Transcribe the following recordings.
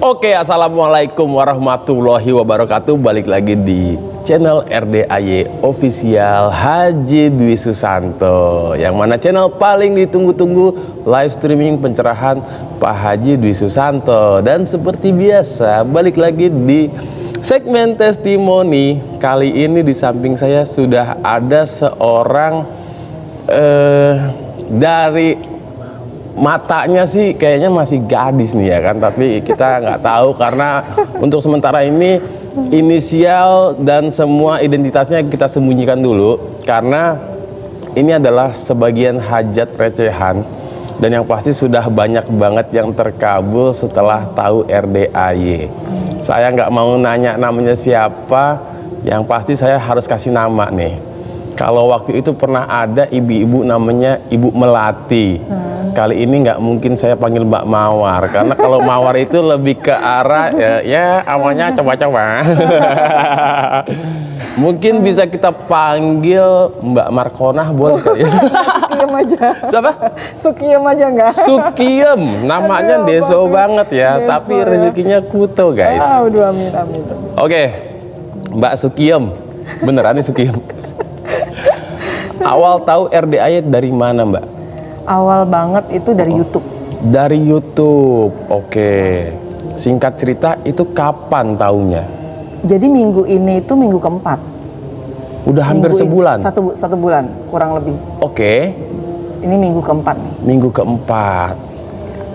Oke, assalamualaikum warahmatullahi wabarakatuh. Balik lagi di channel RDAY Official Haji Dwi Susanto, yang mana channel paling ditunggu-tunggu live streaming pencerahan Pak Haji Dwi Susanto. Dan seperti biasa, balik lagi di segmen testimoni. Kali ini di samping saya sudah ada seorang dari matanya sih kayaknya masih gadis nih ya kan, tapi kita nggak tahu karena untuk sementara ini inisial dan semua identitasnya kita sembunyikan dulu karena ini adalah sebagian hajat recehan dan yang pasti sudah banyak banget yang terkabul setelah tahu RDAY. Saya nggak mau nanya namanya siapa, yang pasti saya harus kasih nama nih. Kalau waktu itu pernah ada ibu-ibu namanya Ibu Melati. Kali ini nggak mungkin saya panggil Mbak Mawar, karena kalau Mawar itu lebih ke arah ya awalnya coba-coba. Mungkin bisa kita panggil Mbak Markonah, boleh kali ya? Sukiem aja. Siapa? Sukiem aja nggak? Sukiem, namanya deso banget ya, Deso, tapi ya. rezekinya kuto guys. Aduh, amin, amin. Oke, Mbak Sukiem, beneran nih Sukiem. Awal tahu RDAY dari mana Mbak? Awal banget itu dari YouTube. Dari YouTube, oke. Singkat cerita itu kapan taunya? Jadi minggu ini itu minggu keempat. Udah hampir Minggu ini, sebulan? satu bulan, kurang lebih. Oke, Ini minggu keempat nih. minggu keempat.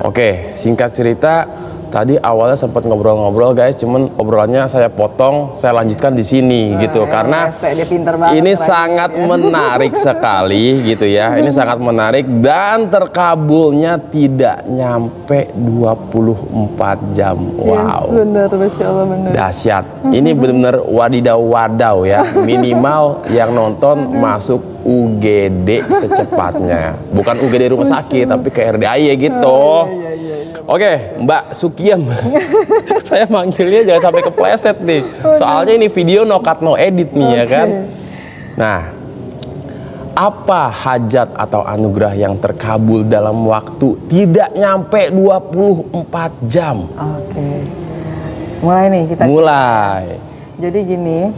Oke, singkat cerita, tadi awalnya sempat ngobrol-ngobrol guys, cuman obrolannya saya potong, saya lanjutkan di sini gitu, karena dia pinter banget ini orangnya, sangat ya. menarik sekali gitu ya. Ini sangat menarik dan terkabulnya tidak nyampe 24 jam. Wow. Yes, bener, Masya Allah, bener. Dahsyat. Ini benar-benar wadidaw-wadaw ya. Minimal yang nonton masuk UGD secepatnya. Bukan UGD rumah sakit, tapi ke RDAY gitu. Oke, Mbak Sukiem. Saya manggilnya jangan sampai kepleset nih. Soalnya ini video no cut no edit nih ya kan. Nah, apa hajat atau anugerah yang terkabul dalam waktu tidak nyampe 24 jam? Oke. Mulai nih kita. Mulai. Jadi gini,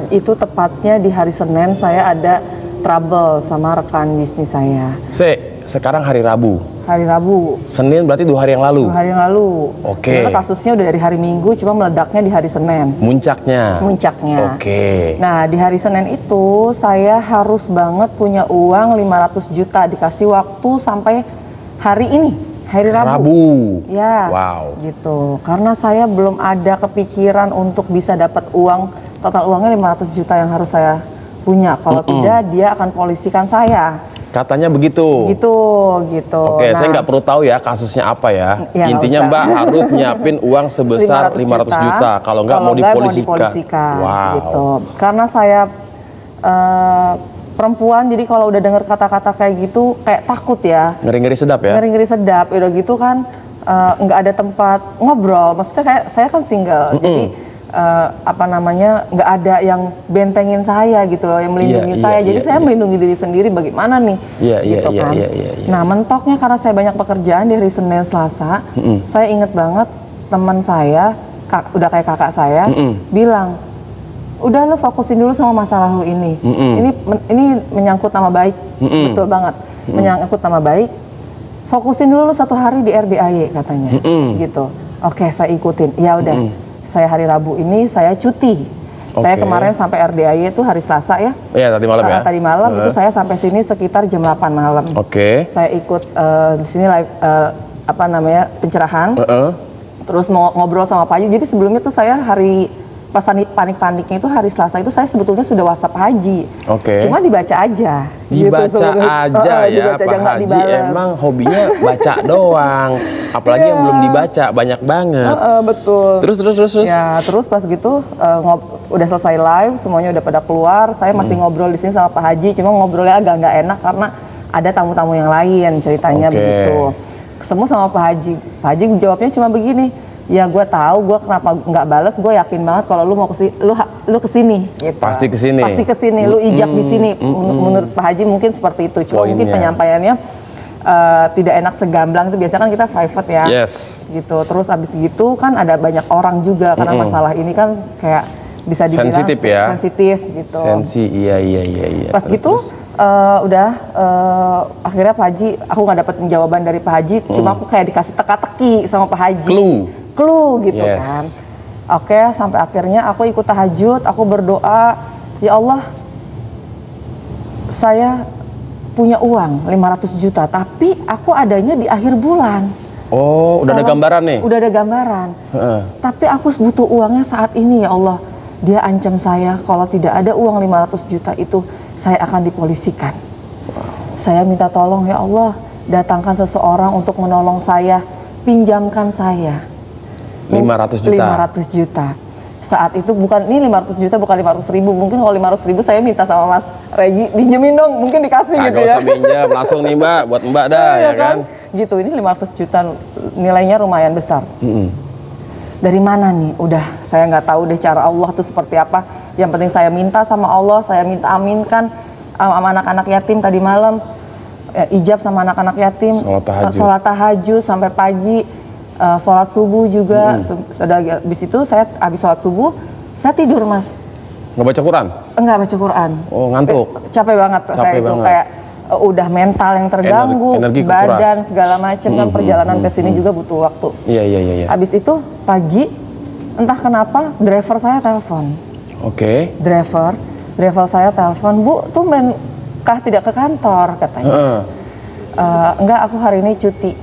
itu tepatnya di hari Senin saya ada trouble sama rekan bisnis saya. Sekarang hari Rabu. Hari Rabu. Senin berarti 2 hari yang lalu. 2 hari yang lalu. Oke. Karena kasusnya udah dari hari Minggu, cuma meledaknya di hari Senin. Muncaknya. Oke. Nah, di hari Senin itu saya harus banget punya uang 500 juta, dikasih waktu sampai hari ini, hari Rabu. Ya. Wow. Gitu. Karena saya belum ada kepikiran untuk bisa dapat uang, total uangnya 500 juta yang harus saya punya. Kalau tidak, dia akan polisikan saya. Katanya begitu. Gitu. Oke, saya nggak perlu tahu ya kasusnya apa ya. Ya, intinya Mbak harus nyiapin uang sebesar 500 juta. Kalau nggak mau dipolisikan. Wow. Gitu. Karena saya perempuan, jadi kalau udah dengar kata-kata kayak gitu, kayak takut ya. Ngeri-ngeri sedap ya. Ngeri-ngeri sedap. Udah gitu kan nggak ada tempat ngobrol. Maksudnya kayak saya kan single, jadi nggak ada yang bentengin saya gitu, yang melindungi saya. Jadi saya melindungi diri sendiri. Bagaimana nih? Gitu kan. Nah, mentoknya karena saya banyak pekerjaan di hari Senin Selasa, saya inget banget teman saya, udah kayak kakak saya, bilang, udah lu fokusin dulu sama masalah lu ini. Ini menyangkut nama baik, betul banget. Menyangkut nama baik. Fokusin dulu 1 hari di RDAY katanya, gitu. Oke, saya ikutin. Ya udah. Saya hari Rabu ini saya cuti. Saya kemarin sampai RDAY itu hari Selasa ya. Iya, tadi malam ya. Tadi malam itu saya sampai sini sekitar jam 8 malam. Saya ikut di sini live pencerahan. Terus mau ngobrol sama Pak Haji. Jadi sebelumnya tuh saya pas panik-paniknya itu hari Selasa itu saya sebetulnya sudah WhatsApp Haji. Cuma dibaca aja. Dibaca gitu, aja ya, dibaca Pak Haji emang hobinya baca doang. Apalagi yang belum dibaca banyak banget. Betul. Terus. Ya, terus pas gitu udah selesai live, semuanya udah pada keluar. Saya masih ngobrol di sini sama Pak Haji. Cuma ngobrolnya agak nggak enak karena ada tamu-tamu yang lain ceritanya begitu. Ketemu sama Pak Haji. Pak Haji jawabnya cuma begini. Ya gue tahu, gue kenapa nggak balas, gue yakin banget kalau lu mau lu kesini gitu. Pasti kesini, lu ijak di sini. Menurut Pak Haji mungkin seperti itu, cuma mungkin penyampaiannya tidak enak segamblang itu biasanya kan kita private ya. Yes. Gitu. Terus abis gitu kan ada banyak orang juga karena masalah ini kan kayak bisa dibilang Sensitif ya. sensitif gitu. Iya. Pas gitu akhirnya Pak Haji, aku nggak dapet jawaban dari Pak Haji, cuma aku kayak dikasih teka-teki sama Pak Haji. Clue gitu Yes. kan. Oke, sampai akhirnya aku ikut tahajud, aku berdoa, ya Allah, saya punya uang 500 juta, tapi aku adanya di akhir bulan. Oh, udah ada gambaran nih? Udah ada gambaran. Tapi aku butuh uangnya saat ini ya Allah. Dia ancam saya kalau tidak ada uang 500 juta itu, saya akan dipolisikan. Saya minta tolong ya Allah, datangkan seseorang untuk menolong saya, pinjamkan saya 500 juta. 500 juta. Saat itu bukan 500 juta, bukan 500 ribu. Mungkin kalau 500 ribu saya minta sama Mas Regi, pinjemin dong, mungkin dikasih gitu ya. Gak usah pinjam, langsung nih Mbak, buat Mbak dah ya kan. Gitu, ini 500 juta nilainya lumayan besar. Dari mana nih? Udah, saya nggak tahu deh cara Allah tuh seperti apa. Yang penting saya minta sama Allah, saya minta aminkan sama anak-anak yatim tadi malam, ijab sama anak-anak yatim, sholat tahajud sampai pagi, sholat subuh juga. Sudah habis itu saya habis sholat subuh, saya tidur Mas. Nggak baca Quran? Enggak baca Quran. Oh, ngantuk? Capek banget saya itu, kayak udah mental yang terganggu, energi badan segala macam kan, perjalanan ke sini juga butuh waktu. Iya. Habis itu pagi, entah kenapa driver saya telepon. Oke. Driver saya telepon, Bu, tumben kah tidak ke kantor katanya. Enggak, aku hari ini cuti.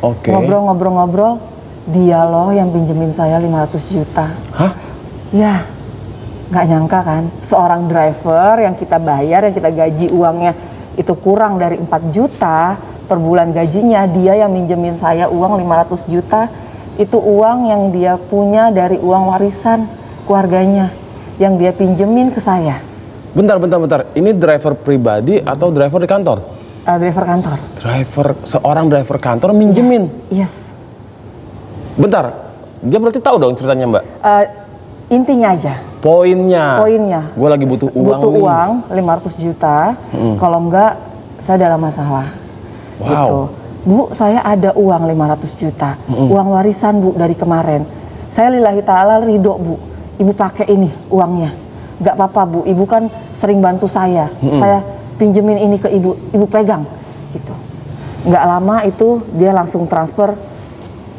Oke. Ngobrol-ngobrol, dia loh yang pinjemin saya 500 juta. Hah? Ya, nggak nyangka kan, seorang driver yang kita bayar, yang kita gaji uangnya itu kurang dari 4 juta per bulan gajinya, dia yang minjemin saya uang 500 juta. Itu uang yang dia punya dari uang warisan keluarganya, yang dia pinjemin ke saya. Bentar. Ini driver pribadi atau driver di kantor? Driver kantor. Seorang driver kantor minjemin? Yes. Bentar, dia berarti tahu dong ceritanya Mbak? Intinya aja. Poinnya. Gue lagi butuh uang Butuh nih. uang 500 juta, kalau enggak saya dalam masalah. Wow. Gitu. Bu, saya ada uang 500 juta, uang warisan Bu dari kemarin. Saya lillahi ta'ala ridho Bu, Ibu pakai ini uangnya. Gak apa-apa Bu, Ibu kan sering bantu saya. Saya pinjemin ini ke Ibu, Ibu pegang. Gitu. Gak lama itu dia langsung transfer,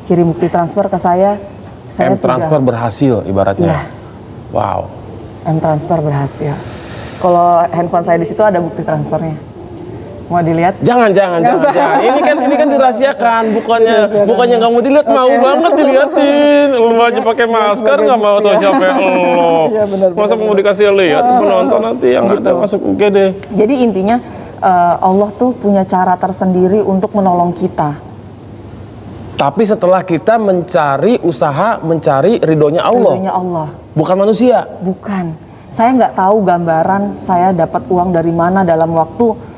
kirim bukti transfer ke saya. Saya transfer berhasil ibaratnya. Iya. Wow. transfer berhasil. Kalau handphone saya di situ ada bukti transfernya. Mau dilihat? Jangan. Ini kan dirahasiakan, bukannya nggak mau dilihat, mau banget diliatin. Lu aja pakai masker nggak mau tahu siapa yang lo. Iya, benar, Masa mau dikasih lihat ke penonton nanti yang ada masuk UGD. Jadi intinya Allah tuh punya cara tersendiri untuk menolong kita. Tapi setelah kita mencari ridhonya Allah. Ridhonya Allah. Bukan manusia. Bukan. Saya nggak tahu gambaran saya dapat uang dari mana dalam waktu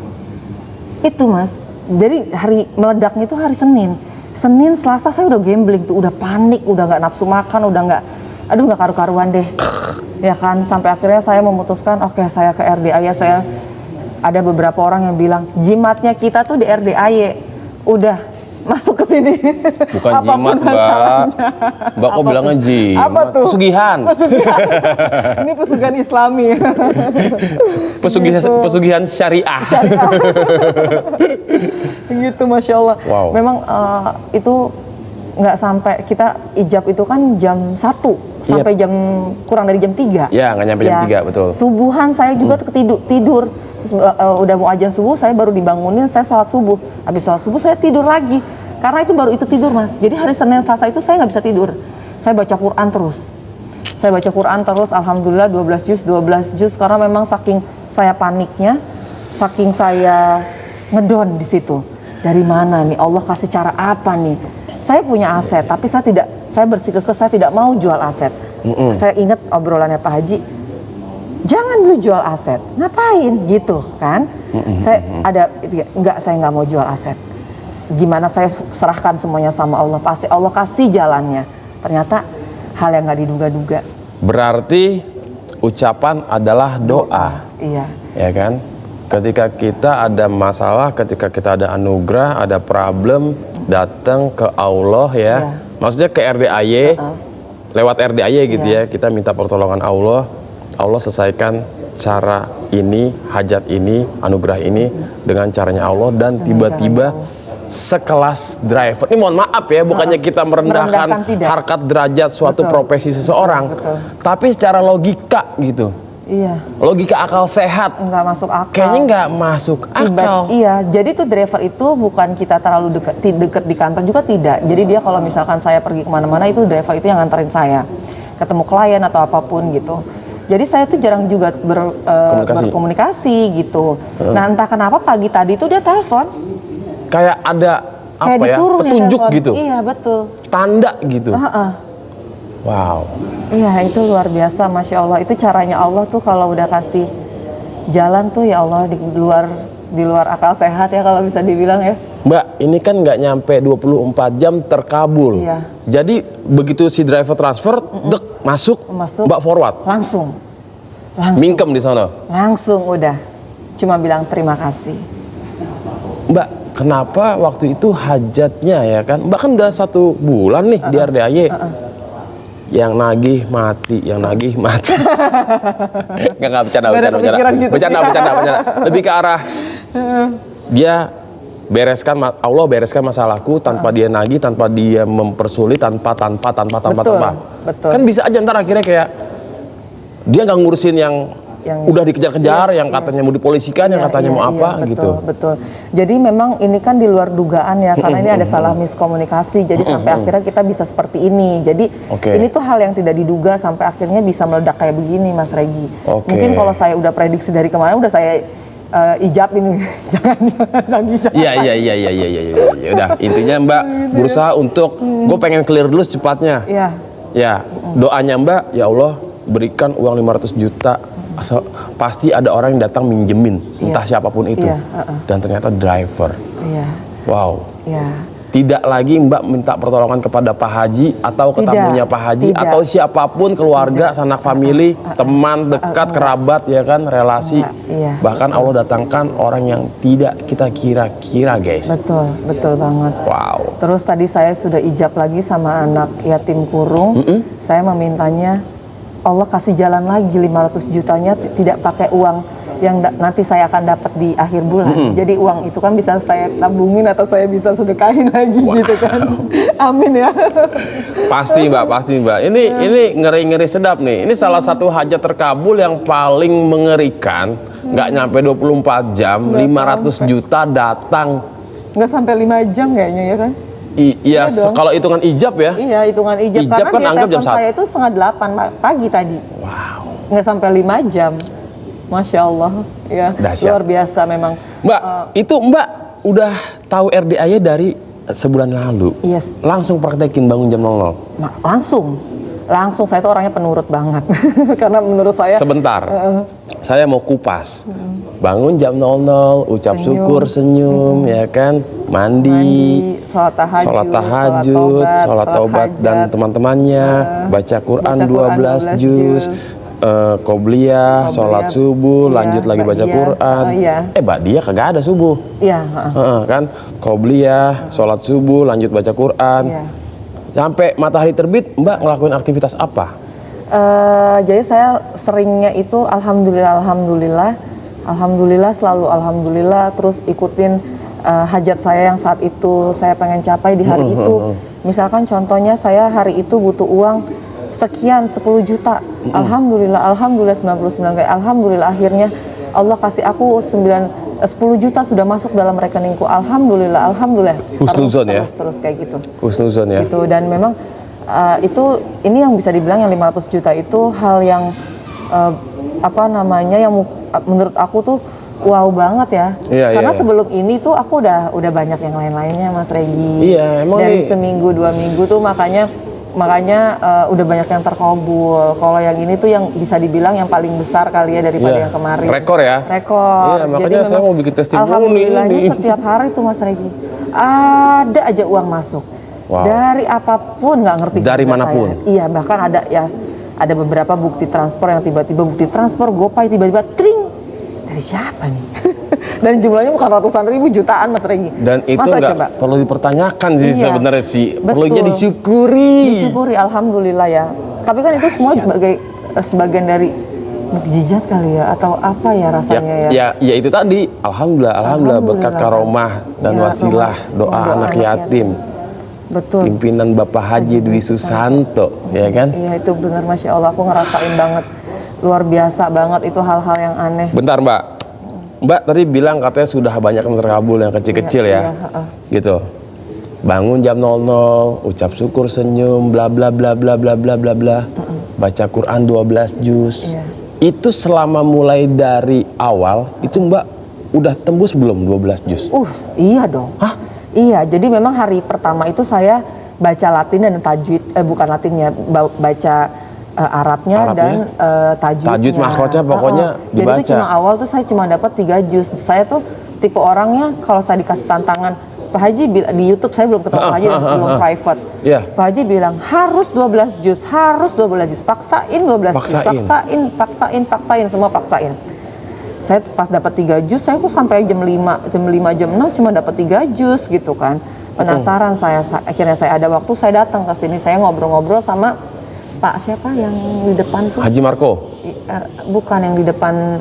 itu, Mas. Jadi hari meledaknya itu hari Senin. Senin, Selasa saya udah gambling tuh, udah panik, udah nggak nafsu makan, udah nggak karu-karuan deh. Ya kan, sampai akhirnya saya memutuskan, oke, saya ke RDAY. Saya ada beberapa orang yang bilang jimatnya kita tuh di RDAY. Udah masuk ke sini. Bukan jimat, Mbak. Mbak kok bilangnya jimat? Apa tuh? Pesugihan. Ini pesugihan Islami. Pesugihan syariah. Gitu, Masya Allah. Wow. Memang itu nggak sampai, kita ijab itu kan jam 1 sampai jam kurang dari jam 3. Ya, nggak nyampe jam 3, betul. Subuhan saya juga tidur. Terus, udah mau azan subuh, saya baru dibangunin, saya sholat subuh. Habis sholat subuh saya tidur lagi. Karena itu baru itu tidur, Mas. Jadi hari Senin, Selasa itu saya nggak bisa tidur. Saya baca Quran terus. Alhamdulillah 12 juz. Karena memang saking saya paniknya, saking saya ngedon di situ. Dari mana nih? Allah kasih cara apa nih? Saya punya aset, tapi saya bersikeras, saya tidak mau jual aset. Saya ingat obrolannya Pak Haji. Jangan dulu jual aset, ngapain gitu kan? Saya nggak mau jual aset. Gimana saya serahkan semuanya sama Allah, pasti Allah kasih jalannya. Ternyata hal yang nggak diduga-duga. Berarti ucapan adalah doa. Iya. Ya kan? Ketika kita ada masalah, ketika kita ada anugerah, ada problem, datang ke Allah ya. Iya. Maksudnya ke RDAY, lewat RDAY gitu ya. Kita minta pertolongan Allah. Allah selesaikan cara ini, hajat ini, anugerah ini dengan caranya Allah, dan tiba-tiba sekelas driver. Ini mohon maaf ya, bukannya kita merendahkan tidak. harkat derajat suatu Betul. profesi seseorang, Betul. tapi secara logika gitu. Iya. Logika akal sehat Nggak masuk akal. kayaknya nggak masuk akal. Iya, jadi tuh driver itu bukan kita terlalu deket di kantor juga tidak. Jadi dia kalau misalkan saya pergi kemana-mana, itu driver itu yang nganterin saya ketemu klien atau apapun gitu. Jadi saya tuh jarang juga berkomunikasi gitu. Nah entah kenapa pagi tadi tuh dia telepon. Kayak ada Kayak apa ya, disuruh nih petunjuk telepon. gitu, Iya betul. tanda gitu. Heeh. Wow. Iya itu luar biasa, Masya Allah. Itu caranya Allah tuh kalau udah kasih jalan tuh ya Allah di luar akal sehat ya kalau bisa dibilang ya. Mbak, ini kan nggak nyampe 24 jam terkabul. Iya. Jadi begitu si driver transfer, dek masuk, Mbak forward, Langsung. mingkem di sana. Langsung udah. Cuma bilang terima kasih. Mbak, kenapa waktu itu hajatnya ya kan? Mbak kan udah 1 bulan nih di RDAY. Yang nagih mati, yang nagih mati. Nggak bercanda. Gitu. Bercanda. Lebih ke arah dia bereskan, Allah bereskan masalahku tanpa dia nagih, tanpa dia mempersulit, tanpa. Betul. Kan bisa aja ntar akhirnya kayak dia nggak ngurusin yang udah dikejar-kejar, yang katanya mau dipolisikan, yang katanya mau apa betul, gitu. Betul. Jadi memang ini kan di luar dugaan ya, karena ini ada salah miskomunikasi. Jadi sampai akhirnya kita bisa seperti ini. Jadi ini tuh hal yang tidak diduga sampai akhirnya bisa meledak kayak begini, Mas Regi. Mungkin kalau saya udah prediksi dari kemarin, udah saya ijab ini. jangan. Iya. Udah, intinya Mbak berusaha untuk, gue pengen clear dulu secepatnya. Iya. Ya, doanya Mbak, ya Allah berikan uang 500 juta. Pasti ada orang yang datang minjemin, entah siapapun itu. Dan ternyata driver. Iya. Wow. Iya. Tidak lagi Mbak minta pertolongan kepada Pak Haji atau ketamunya Pak Haji atau siapapun, keluarga, sanak famili, teman dekat, kerabat ya kan, relasi. Bahkan Allah datangkan orang yang tidak kita kira-kira, guys. Betul banget. Wow. Terus tadi saya sudah ijab lagi sama anak yatim kurung. Saya memintanya Allah kasih jalan lagi 500 jutanya tidak pakai uang yang nanti saya akan dapat di akhir bulan. Jadi uang itu kan bisa saya tabungin atau saya bisa sedekahin lagi gitu kan. Amin ya. Pasti Mbak. Ini ngeri-ngeri sedap nih. Ini salah satu hajat terkabul yang paling mengerikan. Nggak nyampe 24 jam, 500 juta datang. Nggak sampai 5 jam kayaknya ya kan? Iya, kalau hitungan ijab ya. Iya, hitungan ijab. Ijab karena kan anggap jam 1. Saya itu 7:30 pagi tadi. Wow. Nggak sampai 5 jam. Masya Allah. Ya, Dahsyat. luar biasa memang. Mbak, itu Mbak udah tahu RDAY dari sebulan lalu. Yes. Langsung praktekin bangun jam 00. Langsung saya tuh orangnya penurut banget. Karena menurut saya sebentar. Saya mau kupas. Bangun jam 00, ucap syukur, senyum, ya kan, mandi, sholat tahajud, sholat taubat dan teman-temannya, baca Quran 12 juz, qobliyah, sholat subuh, lanjut lagi baca Quran. Mbak dia kagak ada subuh. Iya. Kan, qobliyah, sholat subuh, lanjut baca Quran. Sampai matahari terbit, Mbak ngelakuin aktivitas apa? Jadi saya seringnya itu alhamdulillah selalu alhamdulillah, terus ikutin hajat saya yang saat itu saya pengen capai di hari itu. Misalkan contohnya saya hari itu butuh uang sekian 10 juta. Alhamdulillah 99 kali. Alhamdulillah akhirnya Allah kasih aku 10 juta sudah masuk dalam rekeningku. Alhamdulillah. Husnuzon ya. Terus kayak gitu. Husnuzon ya. Gitu, dan memang ini yang bisa dibilang yang 500 juta itu hal yang yang menurut aku tuh wow banget ya. Karena sebelum ini tuh aku udah banyak yang lain-lainnya, Mas Regi. Iya, emang dari seminggu 2 minggu tuh makanya udah banyak yang terkabul. Kalau yang ini tuh yang bisa dibilang yang paling besar kali ya daripada yang kemarin. Rekor ya? Rekor. Iya, makanya saya mau bikin testimoni. Alhamdulillahnya setiap hari tuh Mas Regi ada aja uang masuk. Wow. Dari apapun, nggak ngerti. Dari manapun. Iya, bahkan ada beberapa bukti transfer yang tiba-tiba bukti transfer GoPay tiba-tiba tring. Dari siapa nih? Dan jumlahnya bukan ratusan ribu, jutaan Mas Regi. Dan itu Masa nggak coba? perlu dipertanyakan sih Iya, sebenarnya sih. betul. Perlunya disyukuri. Disyukuri, alhamdulillah ya. Tapi kan itu semua sebagai sebagian dari mukjizat kali ya, atau apa ya rasanya ya? Ya itu tadi. Alhamdulillah berkat karomah dan Ya, wasilah doa anak yatim. Betul. Pimpinan Bapak Haji Dwi Susanto, ya kan? Iya itu benar, Masya Allah, aku ngerasain banget. Luar biasa banget itu hal-hal yang aneh. Bentar Mbak. Mbak tadi bilang katanya sudah banyak yang terkabul yang kecil-kecil ya. Gitu. Bangun jam 00, ucap syukur, senyum, bla bla bla bla bla bla bla bla. Baca Quran 12 juz. Iya. Itu selama mulai dari awal itu Mbak udah tembus belum 12 juz? Iya dong. Hah? Iya, jadi memang hari pertama itu saya baca Latin dan tajwid, bukan Latinnya, baca Arabnya dan tajwidnya. Tajwid makrotnya pokoknya dibaca. Jadi itu cuma awal tuh saya cuma dapat 3 juz. Saya tuh tipe orangnya kalau saya dikasih tantangan, Pak Haji di YouTube, saya belum ketemu Pak Haji dan belum private. Yeah. Pak Haji bilang harus 12 juz, harus 12 juz, paksain 12 juz, paksain, semua paksain. Saya pas dapat 3 juz, saya kok sampai jam 5, jam 6 cuma dapat 3 juz gitu kan. Penasaran saya, akhirnya saya ada waktu, saya datang ke sini, saya ngobrol-ngobrol sama Pak siapa yang di depan tuh? Haji Marco? Bukan, yang di depan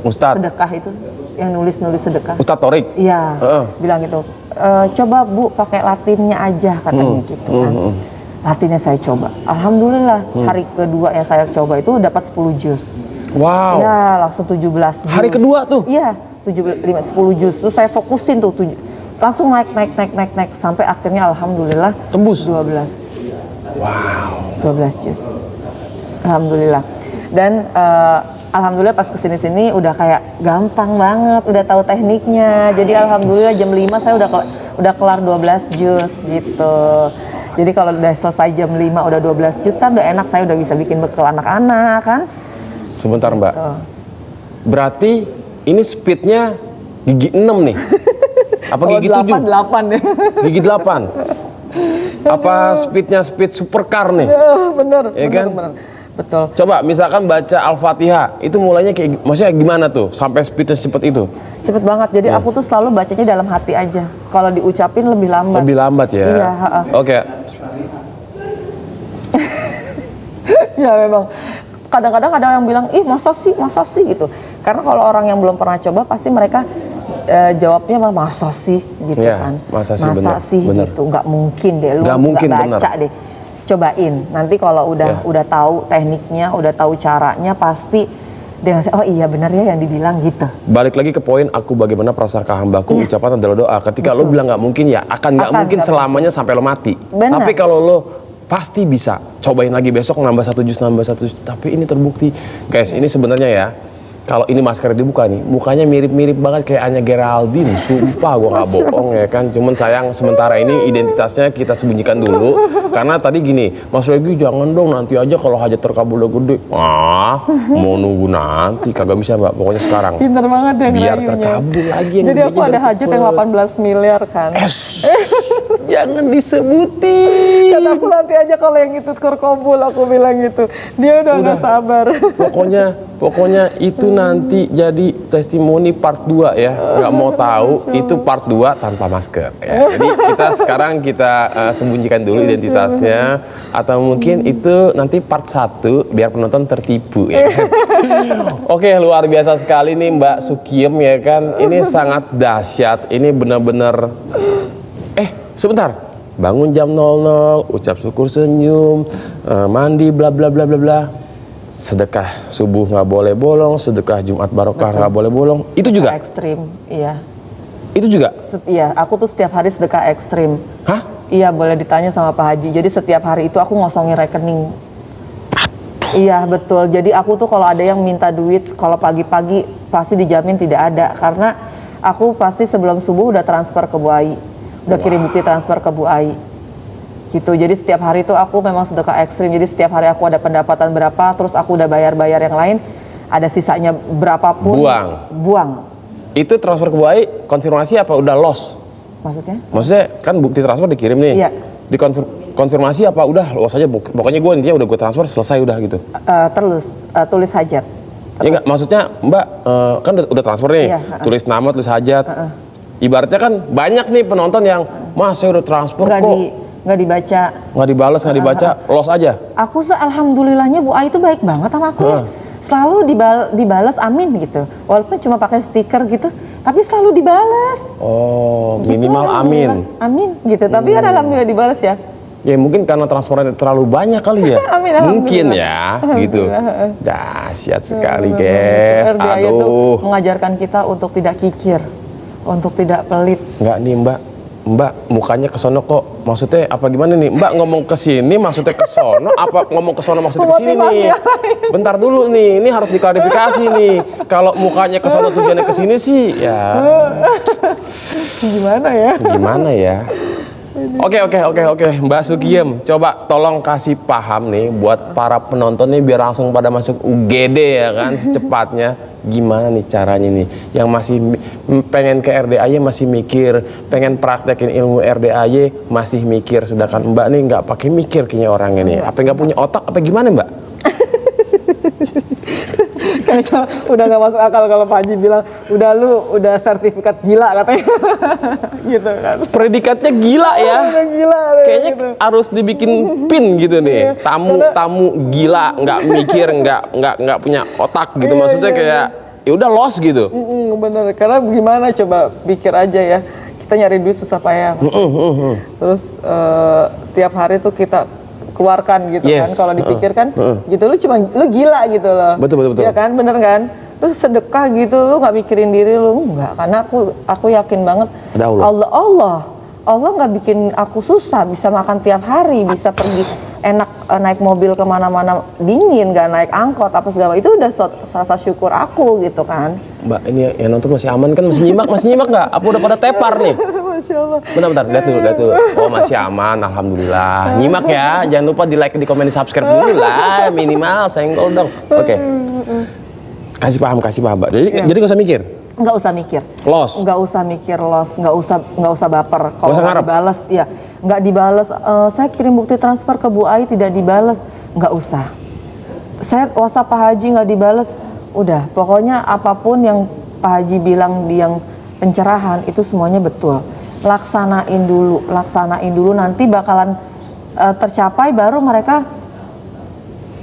Ustadz? sedekah itu, yang nulis-nulis sedekah. Ustadz Torik? Iya, bilang gitu. Coba Bu pakai Latinnya aja katanya gitu kan. Latinnya saya coba. Alhamdulillah hari kedua yang saya coba itu dapat 10 juz. Wow. Ya, langsung 17 juz. Hari10 juz. Terus saya fokusin tuh langsung naik sampai akhirnya alhamdulillah tembus 12. Wow. 12 juz. Alhamdulillah. Dan alhamdulillah pas kesini udah kayak gampang banget, udah tahu tekniknya. Jadi alhamdulillah jam 5 saya udah kelar 12 juz gitu. Jadi kalau udah selesai jam 5 udah 12 juz kan udah enak, saya udah bisa bikin bekal anak-anak kan. Sebentar Mbak. Berarti ini speednya gigi 6 nih. Apa gigi 7? 8 ya. Gigi 8. Apa speednya speed supercar nih? Bener. Ya kan? Bener. Betul. Coba misalkan baca Al-Fatihah, itu mulainya kayak maksudnya gimana tuh sampai speednya cepet itu? Cepet banget. Jadi aku tuh selalu bacanya dalam hati aja. Kalau diucapin lebih lambat. Lebih lambat ya? Iya. Oke. Ya memang. Kadang-kadang ada yang bilang, ih masa sih gitu. Karena kalau orang yang belum pernah coba pasti mereka jawabnya masa sih gitu kan. Masa sih bener. Gitu. Nggak mungkin deh, lu nggak baca deh. Cobain. Nanti kalau udah tahu tekniknya, udah tahu caranya, pasti dia ngasih, oh iya benar ya yang dibilang gitu. Balik lagi ke poin aku bagaimana prasangka hambaku, ucapan adalah doa. Ketika lo bilang nggak mungkin ya akan nggak mungkin selamanya sampai lo mati. Bener. Tapi kalau lo pasti bisa, cobain lagi besok nambah 1 juz. Tapi ini terbukti, guys. Ini sebenarnya ya, kalau ini masker dibuka nih, mukanya mirip-mirip banget kayak Anya Geraldine. Sumpah gue nggak bohong ya kan. Cuman sayang sementara ini identitasnya kita sembunyikan dulu. Karena tadi gini, Mas Regi jangan dong nanti aja kalau hajat terkabul udah gede. Mau nunggu nanti kagak bisa Mbak. Pokoknya sekarang. Pinter banget ya biar terkabul lagi. Jadi aku ada hajat yang 18 miliar kan. Jangan disebutin. Kata aku nanti aja kalau yang itu terkabul, aku bilang gitu. Dia udah nggak sabar. Pokoknya itu nanti jadi testimoni part 2 ya. Nggak mau tahu itu part 2 tanpa masker ya. Jadi sekarang kita sembunyikan dulu identitasnya, atau mungkin itu nanti part 1 biar penonton tertipu ya. Oke, luar biasa sekali nih Mbak Sukiem ya kan. Ini sangat dahsyat. Ini benar-benar sebentar. Bangun jam 00, ucap syukur, senyum, mandi, bla bla bla bla bla. Sedekah subuh nggak boleh bolong, sedekah Jumat barokah nggak boleh bolong. Itu juga? Ekstrim, iya. Itu juga? Iya, aku tuh setiap hari sedekah ekstrim. Hah? Iya, boleh ditanya sama Pak Haji. Jadi setiap hari itu aku ngosongin rekening. Iya, betul. Jadi aku tuh kalau ada yang minta duit, kalau pagi-pagi pasti dijamin tidak ada. Karena aku pasti sebelum subuh udah transfer ke Bu Ai. Udah kirim bukti transfer ke Bu Ai. Gitu. Jadi setiap hari itu aku memang sedekah ekstrim. Jadi setiap hari aku ada pendapatan berapa, terus aku udah bayar-bayar yang lain, ada sisanya berapapun. Buang. Itu transfer ke Bu Ai, konfirmasi apa udah loss? Maksudnya? Maksudnya kan bukti transfer dikirim nih. Iya. Konfirmasi apa udah loss aja? Pokoknya gue intinya udah gue transfer selesai udah gitu. Tulis hajat. Ya enggak, maksudnya Mbak kan udah transfer nih, Iya, tulis nama, tulis hajat. Ibaratnya kan banyak nih penonton yang, Mas saya udah transfer nggak kok. nggak dibaca. Nggak dibalas, nggak dibaca, los aja. Aku alhamdulillahnya Bu Ai itu baik banget sama aku ya. Selalu dibalas amin gitu. Walaupun cuma pakai stiker gitu, tapi selalu dibalas. Oh, Gitu, minimal amin. alhamdulillah. Amin gitu. Tapi kan alhamdulillah dibalas ya. Ya mungkin karena transfernya terlalu banyak kali ya. Amin, Mungkin alhamdulillah. ya, gitu. Dahsyat sekali, guys. RDAY itu Aduh. mengajarkan kita untuk tidak kikir, untuk tidak pelit. Enggak nih, Mbak mukanya ke sono kok. Maksudnya apa gimana nih? Mbak ngomong ke sini maksudnya ke sono, apa ngomong ke sono maksudnya ke sini nih? Bentar dulu nih, ini harus diklarifikasi nih. Kalau mukanya ke sono tujuannya ke sini sih, ya Gimana ya? gimana ya? Oke, Mbak Sukiem, coba tolong kasih paham nih buat para penonton nih biar langsung pada masuk UGD ya kan secepatnya. Gimana nih caranya nih? Yang masih pengen ke RDAY masih mikir, pengen praktekin ilmu RDAY masih mikir, sedangkan Mbak nih nggak pakai mikir kayaknya orangnya nih. Apa nggak punya otak? Apa gimana Mbak? Kayaknya udah gak masuk akal kalau Pak Haji bilang udah sertifikat gila katanya. Gitu kan. Predikatnya gila ya. Udah gila Kayaknya gitu. harus dibikin pin gitu nih. Tamu gila, nggak mikir, nggak punya otak gitu. Maksudnya kayak ya udah lost gitu. Bener, karena gimana coba pikir aja ya, kita nyari duit susah payah. Terus tiap hari tuh kita keluarkan gitu Yes. kan, kalau dipikirkan gitu lu gila gitu loh. Betul. Ya kan, bener kan? Terus sedekah gitu lu nggak mikirin diri lu, enggak, karena aku yakin banget Ada Allah. nggak bikin aku susah, bisa makan tiap hari, bisa pergi enak naik mobil kemana-mana dingin, nggak naik angkot apa segala, itu udah rasa syukur aku gitu kan. Mbak, ini yang nonton masih aman kan? Masih nyimak nggak? Apa udah pada tepar nih? Masya Allah. Bentar, lihat dulu. Oh masih aman, alhamdulillah. Nyimak ya, jangan lupa di like, di komen, di subscribe dulu lah, minimal senggol dong. Oke. Kasih paham Mbak. Jadi nggak usah mikir. Nggak usah mikir. Loss. Nggak usah mikir loss, nggak usah baper. Kalau usah nggak ngarep. dibales, ya nggak dibales. Saya kirim bukti transfer ke Bu Ai tidak dibales, nggak usah. Saya WhatsApp Pak Haji nggak dibales, udah. Pokoknya apapun yang Pak Haji bilang di yang pencerahan itu semuanya betul. Laksanain dulu, nanti bakalan tercapai, baru mereka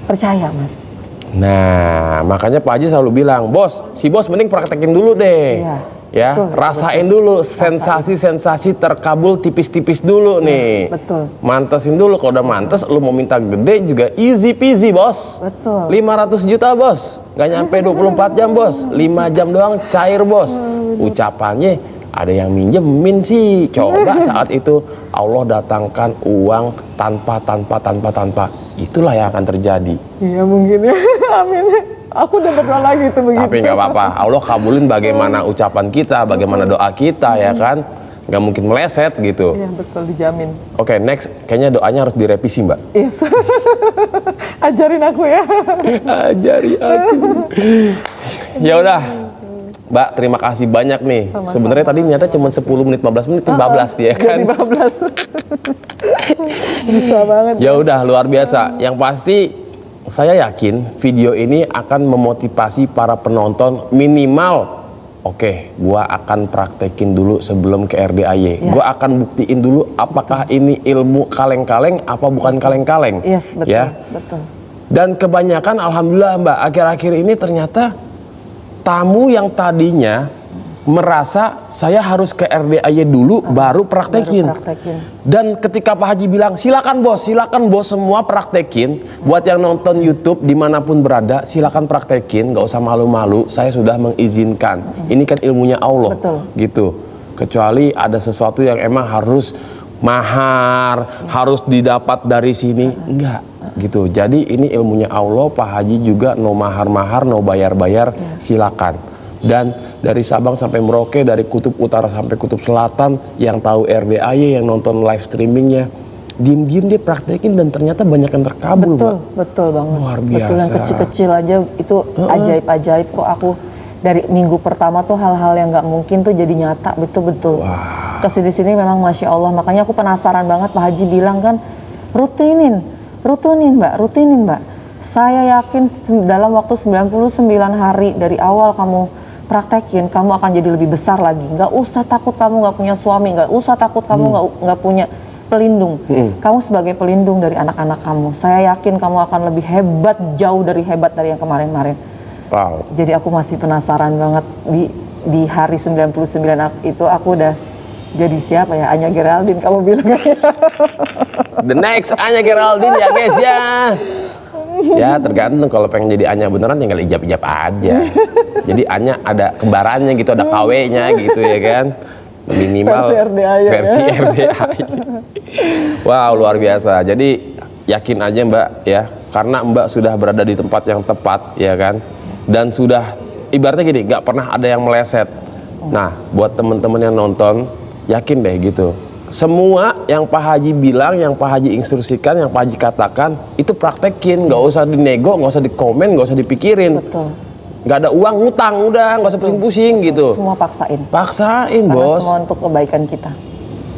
percaya, Mas. Nah, makanya Pak Haji selalu bilang, si bos mending praktekin dulu deh. Iya, Ya, betul, rasain dulu sensasi-sensasi terkabul tipis-tipis dulu nih. betul. Mantesin dulu, kalau udah mantes lu mau minta gede juga easy peasy, Bos. Betul. 500 juta, Bos. Gak nyampe 24 jam, Bos. 5 jam doang cair, Bos. Ucapannya ada yang minjemin sih. Coba saat itu Allah datangkan uang tanpa. Itulah yang akan terjadi. Iya mungkin ya, amin. Aku udah berdoa lagi tuh begitu. Tapi nggak apa-apa, Allah kabulin bagaimana ucapan kita, bagaimana doa kita ya kan. Nggak mungkin meleset gitu. Iya betul, dijamin. Oke, next, kayaknya doanya harus direvisi, Mbak. Yes. Ajarin aku ya. Ajari aku. Ya udah, Mbak, terima kasih banyak nih. Sebenarnya tadi nyata cuma 10 menit, 15 menit, 15 dia kan. Jadi 15. Bisa banget. Ya udah, luar biasa. Yang pasti saya yakin video ini akan memotivasi para penonton minimal. Oke, gua akan praktekin dulu sebelum ke RDAY. Ya. Gua akan buktiin dulu apakah ini ilmu kaleng-kaleng apa bukan kaleng-kaleng. Yes, betul. Ya. Betul. Dan kebanyakan alhamdulillah Mbak, akhir-akhir ini ternyata tamu yang tadinya merasa saya harus ke RDAY dulu baru praktekin. Baru praktekin. Dan ketika Pak Haji bilang silakan bos semua praktekin. Buat yang nonton YouTube dimanapun berada, silakan praktekin, nggak usah malu-malu. Saya sudah mengizinkan. Ini kan ilmunya Allah. Betul. Gitu. Kecuali ada sesuatu yang emang harus mahar, harus didapat dari sini, enggak gitu. Jadi ini ilmunya Allah. Pak Haji juga no mahar-mahar, no bayar-bayar, silakan. Dan dari Sabang sampai Merauke, dari kutub utara sampai kutub selatan, yang tahu RDAY, yang nonton live streamingnya, diem-diem dia praktekin dan ternyata banyak yang terkabul. Betul, Mbak. Betul banget. Luar Betul, yang biasa. kecil-kecil aja itu ajaib-ajaib kok. Aku dari minggu pertama tuh hal-hal yang nggak mungkin tuh jadi nyata, betul-betul. Kesini-sini memang Masya Allah. Makanya aku penasaran banget, Pak Haji bilang kan, rutinin Mbak. Saya yakin dalam waktu 99 hari dari awal kamu praktekin, kamu akan jadi lebih besar lagi. Nggak usah takut kamu nggak punya suami, nggak usah takut kamu nggak punya pelindung. Kamu sebagai pelindung dari anak-anak kamu. Saya yakin kamu akan lebih hebat, jauh dari hebat dari yang kemarin-kemarin. Wow. Jadi aku masih penasaran banget di hari 99 itu aku udah jadi siapa ya? Anya Geraldine kamu bilang. The next Anya Geraldine ya guys ya. Ya tergantung, kalau pengen jadi Anya beneran tinggal ijab-ijab aja. Jadi Anya ada kembarannya gitu, ada KW-nya gitu ya kan. Minimal versi RDAY. Wow, luar biasa. Jadi yakin aja Mbak ya, karena Mbak sudah berada di tempat yang tepat ya kan. Dan sudah ibaratnya gini, nggak pernah ada yang meleset. Nah, buat teman-teman yang nonton, yakin deh gitu. Semua yang Pak Haji bilang, yang Pak Haji instruksikan, yang Pak Haji katakan, itu praktekin. Nggak usah dinego, nggak usah dikomen, nggak usah dipikirin. Betul. Nggak ada uang, ngutang, udah nggak usah pusing-pusing gitu. Semua paksain. Paksain, Karena bos. semua untuk kebaikan kita.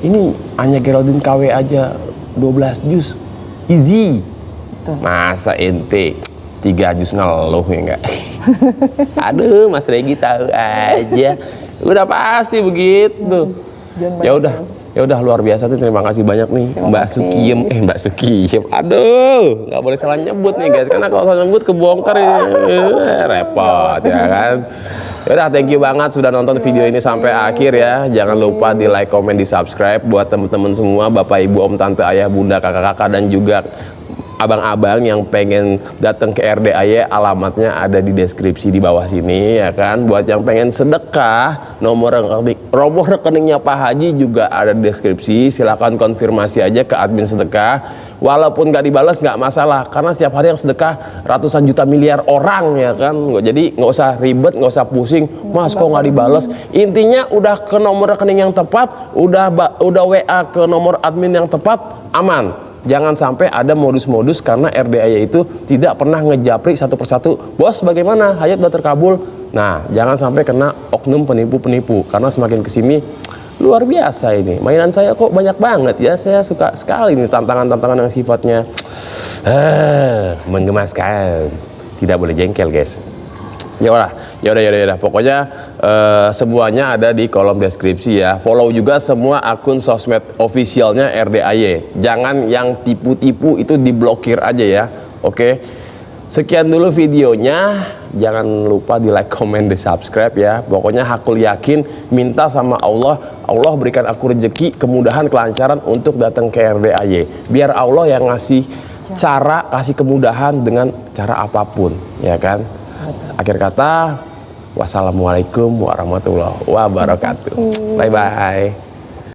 Ini Anya Geraldine KW aja 12 juz. Easy. Betul. Masa ente 3 juz ngeluh ya enggak? Aduh, Mas Regi tahu aja. Udah pasti begitu. Ya udah luar biasa tuh, terima kasih banyak nih Mbak Sukiem, Mbak Sukiem. Aduh, nggak boleh salah nyebut nih guys, karena kalau salah nyebut kebongkar repot ya kan. Ya udah, thank you banget sudah nonton video ini sampai akhir ya. Jangan lupa di like, komen, di subscribe buat teman-teman semua, bapak, ibu, om, tante, ayah, bunda, kakak-kakak, dan juga abang-abang yang pengen datang ke RDAY, alamatnya ada di deskripsi di bawah sini ya kan. Buat yang pengen sedekah, nomor rekeningnya Pak Haji juga ada di deskripsi. Silakan konfirmasi aja ke admin sedekah. Walaupun nggak dibalas nggak masalah, karena setiap hari yang sedekah ratusan juta miliar orang ya kan. Jadi nggak usah ribet, nggak usah pusing, Mas kok nggak dibalas. Intinya udah ke nomor rekening yang tepat, udah WA ke nomor admin yang tepat, aman. Jangan sampai ada modus-modus, karena RDAY itu tidak pernah ngejapri satu persatu. Bos bagaimana? Hayat udah terkabul. Nah, jangan sampai kena oknum penipu-penipu, karena semakin kesini luar biasa ini. Mainan saya kok banyak banget ya. Saya suka sekali nih tantangan-tantangan yang sifatnya menggemaskan. Tidak boleh jengkel guys. Ya udah. Pokoknya semuanya ada di kolom deskripsi ya. Follow juga semua akun sosmed officialnya RDAY. Jangan yang tipu-tipu itu diblokir aja ya. Oke. Sekian dulu videonya. Jangan lupa di like, comment, di subscribe ya. Pokoknya hakul yakin, minta sama Allah, Allah berikan aku rezeki, kemudahan, kelancaran untuk datang ke RDAY. Biar Allah yang ngasih cara, kasih kemudahan dengan cara apapun, ya kan. Akhir kata, wassalamualaikum warahmatullahi wabarakatuh. Bye bye.